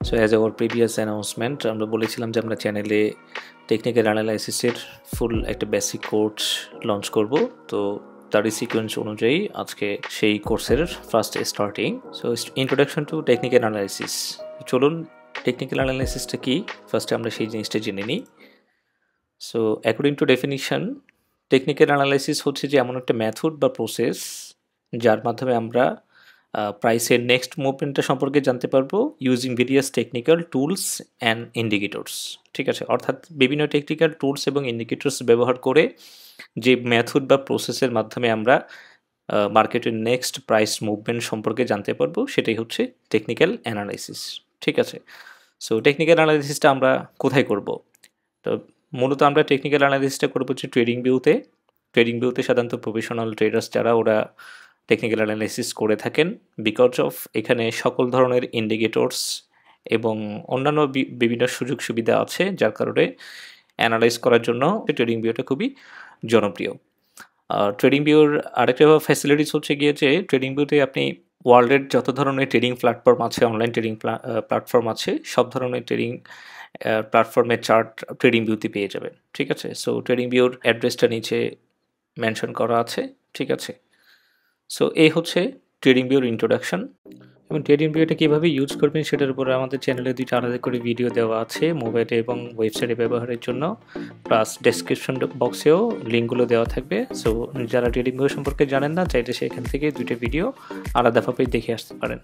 So as our previous announcement, আমরা বলেছিলাম যে আমরা চ্যানেলে টেকনিক্যাল অ্যানালাইসিসের ফুল একটা বেসিক কোর্স লঞ্চ করব। তো তারই সিকোয়েন্স অনুযায়ী আজকে সেই কোর্সের first starting. So introduction to technical analysis. চলুন টেকনিক্যাল অ্যানালাইসিসটা কি ফার্স্টে আমরা সেই জিনিসটা জেনে নিই। So according to definition, technical analysis হচ্ছে যে এমন একটা মেথড বা প্রসেস যার মাধ্যমে আমরা প্রাইসের নেক্সট মুভমেন্টটা সম্পর্কে জানতে পারবো using various technical tools and indicators. ঠিক আছে, অর্থাৎ বিভিন্ন টেকনিক্যাল টুলস এবং ইন্ডিকেটরস ব্যবহার করে যে মেথড বা প্রসেসের মাধ্যমে আমরা মার্কেটের নেক্সট প্রাইস মুভমেন্ট সম্পর্কে জানতে পারবো সেটাই হচ্ছে টেকনিক্যাল অ্যানালাইসিস। ঠিক আছে, সো টেকনিক্যাল অ্যানালাইসিসটা আমরা কোথায় করব? তো মূলত আমরা টেকনিক্যাল অ্যানালাইসিসটা করবো হচ্ছে ট্রেডিং ভিউতে। ট্রেডিং ভিউতে সাধারণত প্রফেশনাল ট্রেডার্স যারা ওরা টেকনিক্যাল অ্যানালাইসিস করে থাকেন, বিকজ অফ এখানে সকল ধরনের ইন্ডিকেটরস এবং অন্যান্য বিভিন্ন সুযোগ সুবিধা আছে, যার কারণে অ্যানালাইজ করার জন্য ট্রেডিং ভিউটা খুবই জনপ্রিয়। ট্রেডিং ভিউর আরেকটা ফ্যাসিলিটিস হচ্ছে গিয়ে যে ট্রেডিং ভিউতে আপনি ওয়ার্ল্ডের যত ধরনের ট্রেডিং প্ল্যাটফর্ম আছে, অনলাইন ট্রেডিং প্ল্যাটফর্ম আছে, সব ধরনের ট্রেডিং প্ল্যাটফর্মের চার্ট ট্রেডিং ভিউতে পেয়ে যাবেন। ঠিক আছে, সো ট্রেডিং ভিউর অ্যাড্রেসটা নিচে মেনশন করা আছে। ঠিক আছে, সো এই হচ্ছে ট্রেডিং ভিউর ইন্ট্রোডাকশন। এবং ট্রেডিং ভিউটা কীভাবে ইউজ করবেন সেটার উপরে আমাদের চ্যানেলে দুইটা আলাদা করে ভিডিও দেওয়া আছে মোবাইলে এবং ওয়েবসাইটে ব্যবহারের জন্য, প্লাস ডেসক্রিপশন বক্সেও লিঙ্কগুলো দেওয়া থাকবে। সো যারা ট্রেডিং ভিউ সম্পর্কে জানেন না, চাইলে সেখান থেকে দুইটা ভিডিও আলাদাভাবে দেখে আসতে পারেন।